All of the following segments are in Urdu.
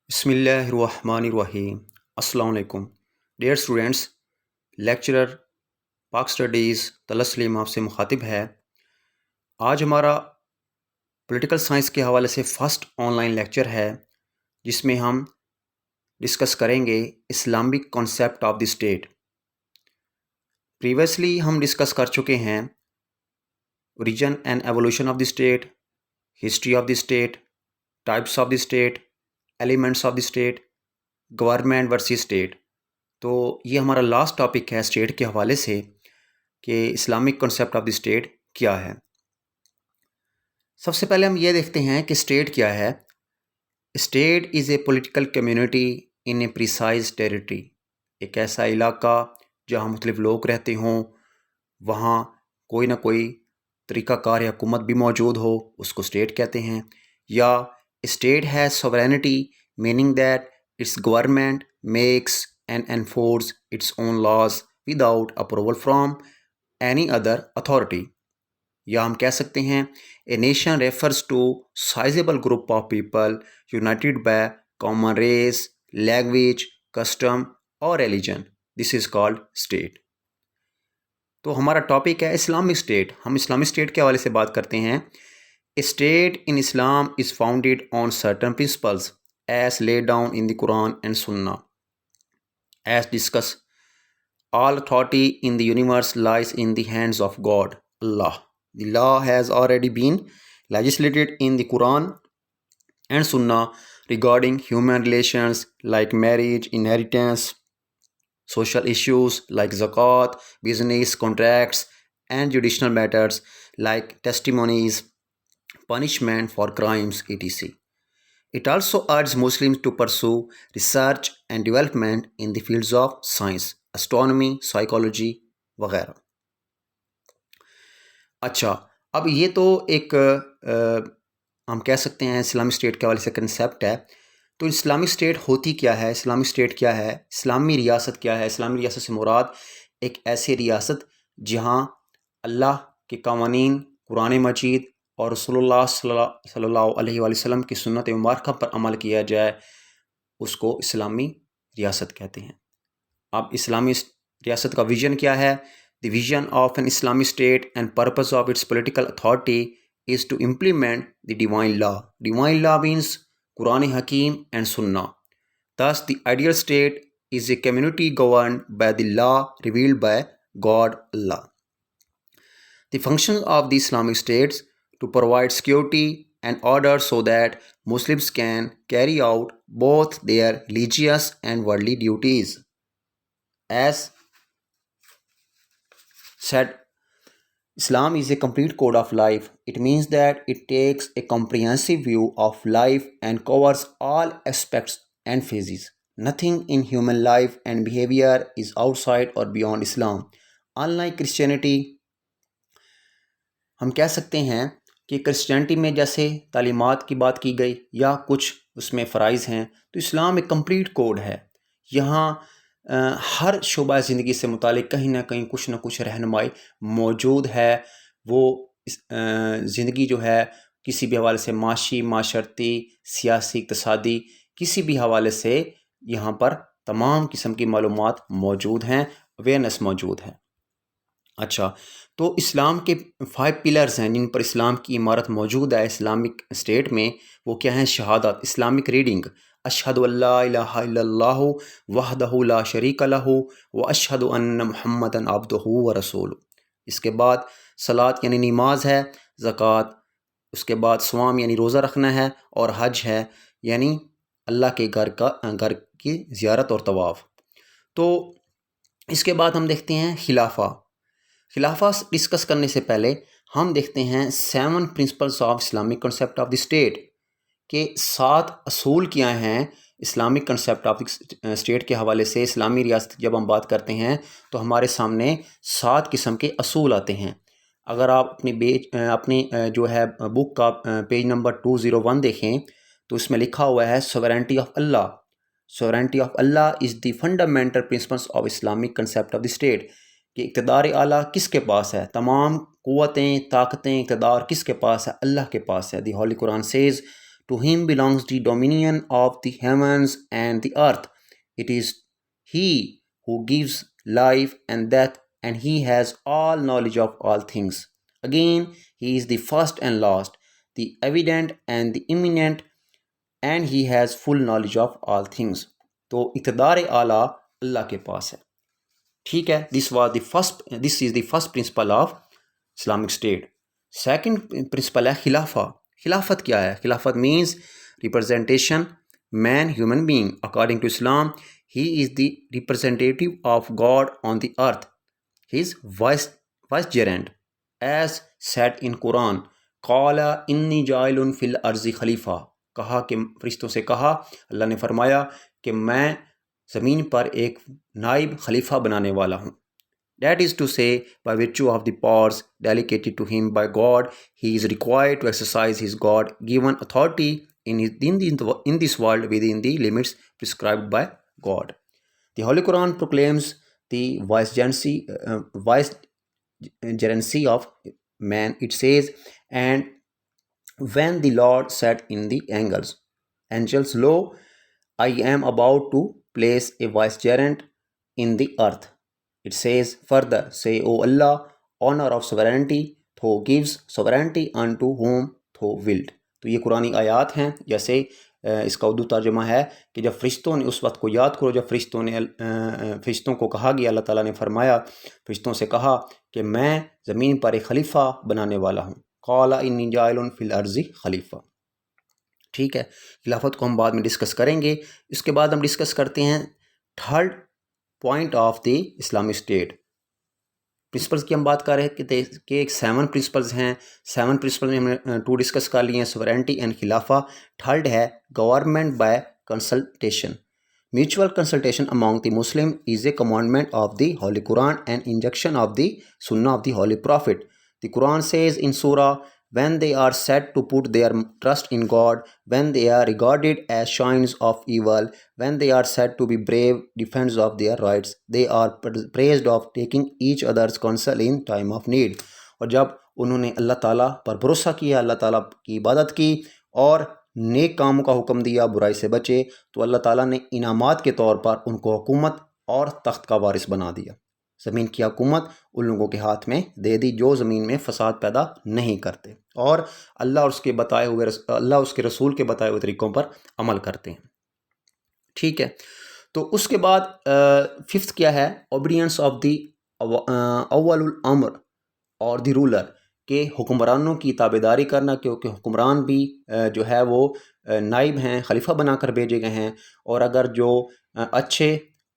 بسم اللہ الرحمن الرحیم۔ السلام علیکم ڈیئر اسٹوڈینٹس، لیکچرر پاک اسٹڈیز تسلیم آپ سے مخاطب ہے۔ آج ہمارا پولیٹیکل سائنس کے حوالے سے فرسٹ آن لائن لیکچر ہے، جس میں ہم ڈسکس کریں گے Islamic concept of the state. Previously ہم ڈسکس کر چکے ہیں origin and evolution of the state, history of the state, types of the state, elements of the state, government versus state. تو یہ ہمارا لاسٹ ٹاپک ہے اسٹیٹ کے حوالے سے کہ Islamic concept of the state کیا ہے۔ سب سے پہلے ہم یہ دیکھتے ہیں کہ اسٹیٹ کیا ہے۔ State is a political community in a precise territory, ایک ایسا علاقہ جہاں مختلف لوگ رہتے ہوں، وہاں کوئی نہ کوئی طریقہ کار یا حکومت بھی موجود ہو، اس کو اسٹیٹ کہتے ہیں۔ یا state has sovereignty meaning that its government makes and enforces its own laws without approval from any other authority۔ یا ہم کہہ سکتے ہیں a nation refers to sizable group of people united by common race, language, custom or religion. This is called state۔ تو ہمارا ٹاپک ہے اسلامک اسٹیٹ۔ ہم اسلامک اسٹیٹ کے حوالے سے بات کرتے ہیں۔ A state in Islam is founded on certain principles as laid down in the Quran and Sunnah. As discussed, all authority in the universe lies in the hands of God, Allah. The law has already been legislated in the Quran and Sunnah regarding human relations like marriage, inheritance, social issues like zakat, business contracts, and judicial matters like testimonies, punishment for crimes, etc. It also urges Muslims to pursue research and development in the fields of science, astronomy, psychology وغیرہ۔ اچھا، اب یہ تو ایک ہم کہہ سکتے ہیں اسلامک اسٹیٹ کے حوالے سے کنسیپٹ ہے۔ تو اسلامک اسٹیٹ ہوتی کیا ہے؟ اسلامک اسٹیٹ کیا ہے؟ اسلامی ریاست کیا ہے؟ اسلامی ریاست سے مراد ایک ایسی ریاست جہاں اللہ کے قوانین، قرآن مجید اور رسول اللہ صلی اللہ علیہ وآلہ وسلم کی سنت مبارکہ پر عمل کیا جائے، اس کو اسلامی ریاست کہتے ہیں۔ اب اسلامی ریاست کا ویژن کیا ہے؟ The vision of an Islamic state and purpose of its political authority is to implement the divine law. Divine law means Quran حکیم اینڈ سنہ۔ Thus the ideal state is a community governed by the law revealed by God, Allah. The functions of the Islamic states to provide security and order so that Muslims can carry out both their religious and worldly duties. As said, Islam is a complete code of life. It means that it takes a comprehensive view of life and covers all aspects and phases. Nothing in human life and behavior is outside or beyond Islam. Unlike Christianity، ہم کہہ سکتے ہیں کہ کرسچینٹی میں جیسے تعلیمات کی بات کی گئی یا کچھ اس میں فرائض ہیں، تو اسلام ایک کمپلیٹ کوڈ ہے۔ یہاں ہر شعبہ زندگی سے متعلق کہیں نہ کہیں کچھ نہ کچھ رہنمائی موجود ہے۔ وہ زندگی جو ہے کسی بھی حوالے سے معاشی، معاشرتی، سیاسی، اقتصادی، کسی بھی حوالے سے یہاں پر تمام قسم کی معلومات موجود ہیں، اویئرنیس موجود ہے۔ اچھا، تو اسلام کے 5 پلرز ہیں جن پر اسلام کی عمارت موجود ہے اسلامک اسٹیٹ میں۔ وہ کیا ہیں؟ شہادت، اسلامک ریڈنگ، اشہد ان لا الہ الا اللہ وحدہ لا شریک لہ واشہد ان محمدا عبدہ ورسولہ۔ اس کے بعد صلاۃ یعنی نماز ہے، زکوٰۃ، اس کے بعد صوم یعنی روزہ رکھنا ہے، اور حج ہے یعنی اللہ کے گھر کی زیارت اور طواف۔ تو اس کے بعد ہم دیکھتے ہیں خلافہ۔ خلافہ ڈسکس کرنے سے پہلے ہم دیکھتے ہیں 7 principles of Islamic concept of the state, کہ 7 اصول کیا ہیں اسلامک کنسیپٹ آف اسٹیٹ کے حوالے سے۔ اسلامی ریاست جب ہم بات کرتے ہیں تو ہمارے سامنے 7 قسم کے اصول آتے ہیں۔ اگر آپ اپنی جو ہے بک کا پیج نمبر 201 دیکھیں تو اس میں لکھا ہوا ہے sovereignty of Allah. Sovereignty of Allah is the fundamental principles of Islamic concept of the state, کہ اقتدار اعلیٰ کس کے پاس ہے؟ تمام قوتیں، طاقتیں، اقتدار کس کے پاس ہے؟ اللہ کے پاس ہے۔ دی holy Quran Cs To him belongs the dominion of the heavens and the earth. It is he who gives life and death, and he has all knowledge of all things. Again, he is the first and last, the evident and the imminent, and he has full knowledge of all things. تو اقتدار اعلیٰ اللہ کے پاس ہے. ٹھیک ہے. This is the first principle of Islamic state. Second principle ہے خلافہ. خلافت کیا ہے؟ خلافت means representation man human being. According to Islam he is the representative of God on the earth. He is vicegerent as set in Quran. قال انی جاعل فی الارض خلیفہ. کہا کہ فرشتوں سے کہا، اللہ نے فرمایا کہ میں زمین پر ایک نائب خلیفہ بنانے والا ہوں. That is to say, by virtue of the powers delegated to him by God, he is required to exercise his God-given authority in this world within the limits prescribed by God. The Holy Quran proclaims the vicegerency of man. It says, and when the Lord said in the angels, lo, I am about to place a vicegerent in the earth. It says further, say, O Allah, honor of sovereignty, thou gives sovereignty unto whom thou wilt. تو یہ قرآنی آیات ہیں. جیسے اس کا اردو ترجمہ ہے کہ جب فرشتوں نے، اس وقت کو یاد کرو جب فرشتوں کو کہا گیا، اللہ تعالیٰ نے فرمایا، فرشتوں سے کہا کہ میں زمین پر ایک خلیفہ بنانے والا ہوں. قال انی جاعل فی الارض خلیفہ. ٹھیک ہے. خلافت کو ہم بعد میں ڈسکس کریں گے. اس کے بعد ہم ڈسکس کرتے ہیں third point of the Islamic state. Principles کی ہم بات کر رہے تھے کہ ایک 7 پرنسپلز ہیں. 7 پرنسپل میں ہم نے 2 ڈسکس کر لیے ہیں، سورینٹی اینڈ خلافہ. تھرڈ ہے government by consultation. Mutual consultation among the Muslim is a commandment of the holy Quran and injection of the سنہ of the holy prophet. The Quran says in سورہ, when they are said to put their trust in God, when they are regarded as scions of evil, when they are said to be brave defenders of their rights, they are praised of taking each other's counsel in time of need. اور جب انہوں نے اللہ تعالیٰ پر بھروسہ کیا، اللہ تعالیٰ کی عبادت کی اور نیک کاموں کا حکم دیا، برائی سے بچے، تو اللہ تعالیٰ نے انعامات کے طور پر ان کو حکومت اور تخت کا وارث بنا دیا. زمین کی حکومت ان لوگوں کے ہاتھ میں دے دی جو زمین میں فساد پیدا نہیں کرتے اور اللہ اور اس کے رسول کے بتائے ہوئے طریقوں پر عمل کرتے ہیں. ٹھیک ہے. تو اس کے بعد 5th کیا ہے؟ اوبیڈینس آف دی اول الامر اور دی رولر، کہ حکمرانوں کی تابع داری کرنا، کیونکہ حکمران بھی جو ہے وہ نائب ہیں، خلیفہ بنا کر بھیجے گئے ہیں، اور اگر جو اچھے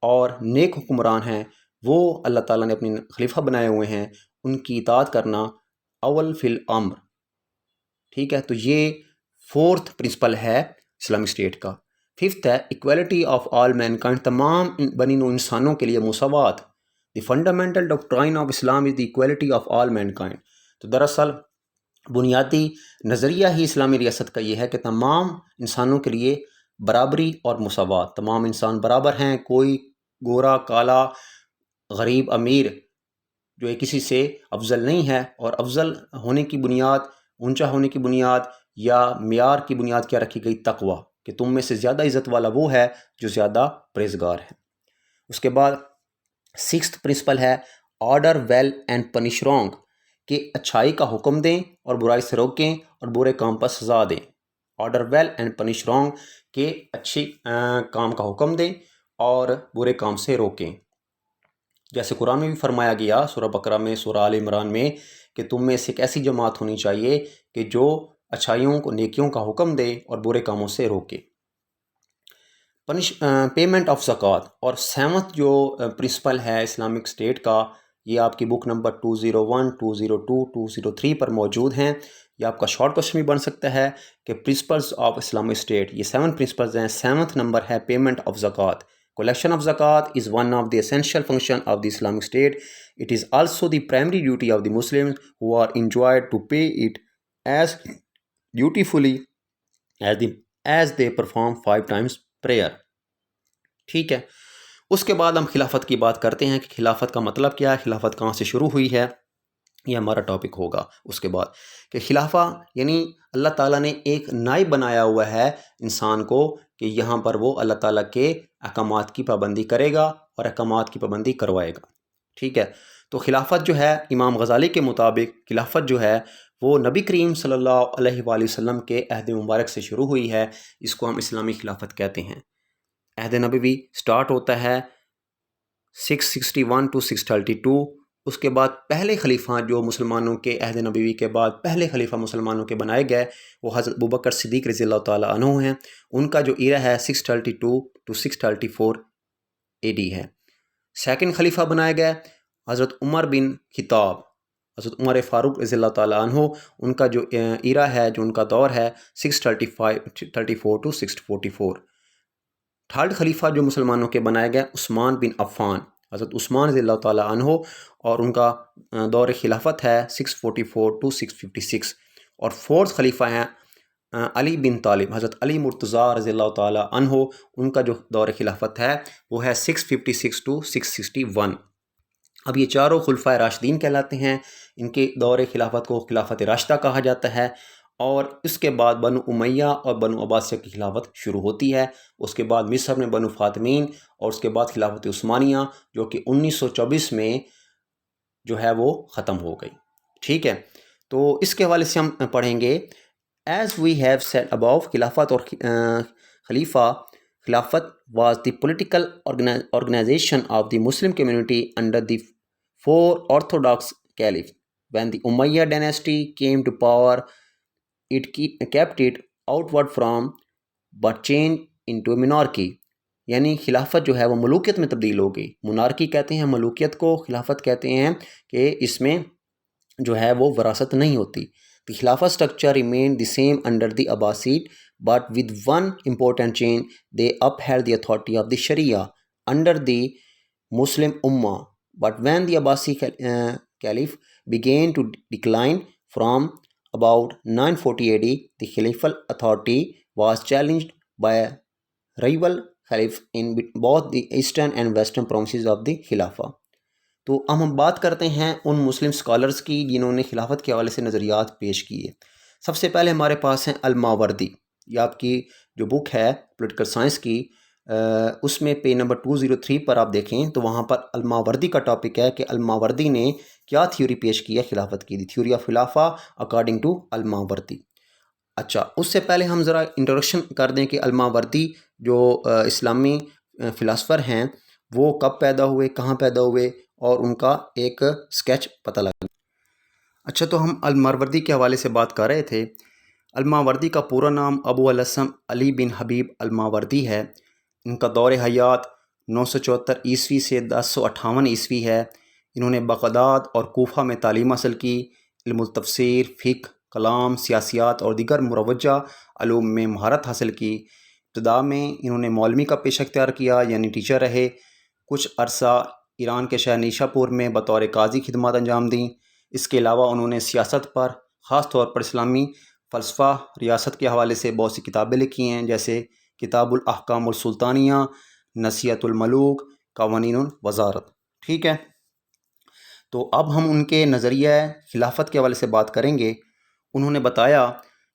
اور نیک حکمران ہیں وہ اللہ تعالیٰ نے اپنے خلیفہ بنائے ہوئے ہیں، ان کی اطاعت کرنا اول فی الامر. ٹھیک ہے. تو یہ 4th پرنسپل ہے اسلامک اسٹیٹ کا. 5th ہے ایکویلٹی آف آل مینکائنڈ، تمام بنی نوع انسانوں کے لیے مساوات. The fundamental doctrine of Islam is the equality of all mankind. تو دراصل بنیادی نظریہ ہی اسلامی ریاست کا یہ ہے کہ تمام انسانوں کے لیے برابری اور مساوات. تمام انسان برابر ہیں، کوئی گورا کالا غریب امیر جو ہے کسی سے افضل نہیں ہے. اور افضل ہونے کی بنیاد، اونچا ہونے کی بنیاد یا معیار کی بنیاد کیا رکھی گئی؟ تقوی، کہ تم میں سے زیادہ عزت والا وہ ہے جو زیادہ پرہیزگار ہے. اس کے بعد 6th پرنسپل ہے order well and punish wrong, کہ اچھائی کا حکم دیں اور برائی سے روکیں اور برے کام پر سزا دیں. Order well and punish wrong, کہ اچھی کام کا حکم دیں اور برے کام سے روکیں. جیسے قرآن میں بھی فرمایا گیا سورہ بقرہ میں، سورہ آل عمران میں، کہ تم میں سے ایک ایسی جماعت ہونی چاہیے کہ جو اچھائیوں کو، نیکیوں کا حکم دے اور برے کاموں سے روکے. پیمنٹ آف زکوٰۃ. اور 7th جو پرنسپل ہے اسلامک اسٹیٹ کا، یہ آپ کی بک نمبر 201 202 203 پر موجود ہیں. یہ آپ کا شارٹ کوشچن بھی بن سکتا ہے کہ پرنسپلز آف اسلامک اسٹیٹ. یہ 7 پرنسپلز ہیں. 7th نمبر ہے پیمنٹ آف زکوٰۃ. Collection of zakat is one of the essential functions of the Islamic State. It is also the primary duty of the Muslims who are enjoined to pay it as dutifully as they perform 5 times prayer. ٹھیک ہے. اس کے بعد ہم خلافت کی بات کرتے ہیں کہ خلافت کا مطلب کیا ہے، خلافت کہاں سے شروع ہوئی ہے. یہ ہمارا ٹاپک ہوگا اس کے بعد کہ خلافہ یعنی اللہ تعالیٰ نے ایک نائب بنایا ہوا ہے انسان کو کہ یہاں پر وہ اللہ تعالیٰ کے احکامات کی پابندی کرے گا اور احکامات کی پابندی کروائے گا. ٹھیک ہے. تو خلافت جو ہے امام غزالی کے مطابق خلافت جو ہے وہ نبی کریم صلی اللہ علیہ وآلہ وسلم کے عہد مبارک سے شروع ہوئی ہے. اس کو ہم اسلامی خلافت کہتے ہیں. عہد نبوی سٹارٹ ہوتا ہے 661 to 632. اس کے بعد پہلے خلیفہ جو مسلمانوں کے عہد نبوی کے بعد پہلے خلیفہ مسلمانوں کے بنائے گئے وہ حضرت ابوبکر صدیق رضی اللہ تعالیٰ عنہ ہیں. ان کا جو ایرا ہے 632 to 634 AD ہے. سیکنڈ خلیفہ بنائے گئے حضرت عمر بن خطاب، حضرت عمر فاروق رضی اللہ تعالیٰ عنہ. ان کا جو ایرا ہے، جو ان کا دور ہے 634 to 644. تھرڈ خلیفہ جو مسلمانوں کے بنائے گئے عثمان بن عفان، حضرت عثمان رضی اللہ تعالیٰ عنہ، اور ان کا دور خلافت ہے 644 to 656. اور فورتھ خلیفہ ہیں علی بن طالب، حضرت علی مرتضیٰ رضی اللہ تعالیٰ عنہ. ان کا جو دور خلافت ہے وہ ہے 656 to 661. اب یہ چاروں خلفائے راشدین کہلاتے ہیں. ان کے دور خلافت کو خلافت راشدہ کہا جاتا ہے. اور اس کے بعد بنو امیہ اور بنو عباسیہ کی خلافت شروع ہوتی ہے. اس کے بعد مصر میں بنو فاطمین، اور اس کے بعد خلافت عثمانیہ جو کہ 1924 میں جو ہے وہ ختم ہو گئی. ٹھیک ہے. تو اس کے حوالے سے ہم پڑھیں گے ایز وی ہیو سیڈ اباؤ. خلافت اور خلیفہ. خلافت was the political organization of the Muslim community under the four orthodox caliphs. When the Umayyad dynasty came to power, it kept it outward from but changed into a monarchy. یعنی خلافت جو ہے وہ ملوکیت میں تبدیل ہو گئی. منارکی کہتے ہیں ملوکیت کو، خلافت کہتے ہیں کہ اس میں جو ہے وہ وراثت نہیں ہوتی. The Khilafah structure remained the same under the Abbasid, but with one important change: they upheld the authority of the Sharia under the Muslim Ummah. But when the Abbasi Caliph began to decline from about 940 AD, the Khilafal authority was challenged by rival Caliphs in both the eastern and western provinces of the Khilafah. تو اب ہم بات کرتے ہیں ان مسلم اسکالرس کی جنہوں نے خلافت کے حوالے سے نظریات پیش کیے. سب سے پہلے ہمارے پاس ہیں الماوردی. یہ آپ کی جو بک ہے پولیٹیکل سائنس کی، اس میں پیج نمبر 203 پر آپ دیکھیں تو وہاں پر الماوردی کا ٹاپک ہے کہ الماوردی نے کیا تھیوری پیش کی ہے خلافت کی. دی تھیوری آف خلافہ اکارڈنگ ٹو الماوردی. اچھا، اس سے پہلے ہم ذرا انٹروڈکشن کر دیں کہ الماوردی جو اسلامی فلاسفر ہیں وہ کب پیدا ہوئے، کہاں پیدا ہوئے، اور ان کا ایک سکیچ پتہ لگا. اچھا، تو ہم الماوردی کے حوالے سے بات کر رہے تھے. الماوردی کا پورا نام ابو الاسم علی بن حبیب الماوردی ہے. ان کا دور حیات 974 عیسوی سے 1058 عیسوی ہے. انہوں نے بغداد اور کوفہ میں تعلیم حاصل کی. علم التفسیر، فقہ، کلام، سیاسیات اور دیگر مروجہ علوم میں مہارت حاصل کی. ابتدا میں انہوں نے مولوی کا پیشہ اختیار کیا، یعنی ٹیچر رہے. کچھ عرصہ ایران کے شہر نیشا پور میں بطور قاضی خدمات انجام دیں. اس کے علاوہ انہوں نے سیاست پر، خاص طور پر اسلامی فلسفہ ریاست کے حوالے سے بہت سی کتابیں لکھی ہیں، جیسے کتاب الاحکام السلطانیہ، نصیحت الملوک، قوانین الوزارت. ٹھیک ہے. تو اب ہم ان کے نظریہ خلافت کے حوالے سے بات کریں گے. انہوں نے بتایا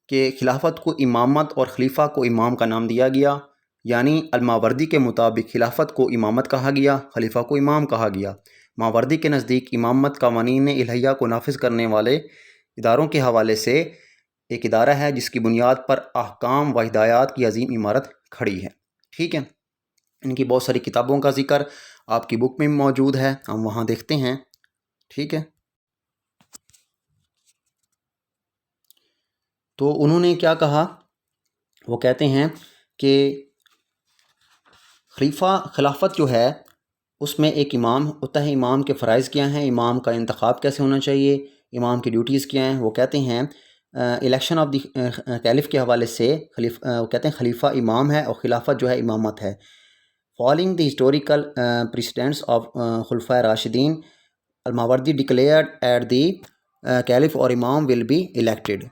کہ خلافت کو امامت اور خلیفہ کو امام کا نام دیا گیا. یعنی الماوردی کے مطابق خلافت کو امامت کہا گیا، خلیفہ کو امام کہا گیا. ماوردی کے نزدیک امامت قوانین الہیہ کو نافذ کرنے والے اداروں کے حوالے سے ایک ادارہ ہے جس کی بنیاد پر احکام و ہدایات کی عظیم عمارت کھڑی ہے. ٹھیک ہے. ان کی بہت ساری کتابوں کا ذکر آپ کی بک میں موجود ہے، ہم وہاں دیکھتے ہیں. ٹھیک ہے. تو انہوں نے کیا کہا، وہ کہتے ہیں کہ خلافت جو ہے اس میں ایک امام ہوتا ہے. امام کے فرائض کیا ہیں، امام کا انتخاب کیسے ہونا چاہیے، امام کی ڈیوٹیز کیا ہیں. وہ کہتے ہیں الیکشن آف دی کیلف کے حوالے سے وہ کہتے ہیں خلیفہ امام ہے اور خلافت جو ہے امامت ہے. Following the historical precedents of خلفائے راشدین، al Mawardi declared at the caliph اور امام ول بی الیکٹڈ.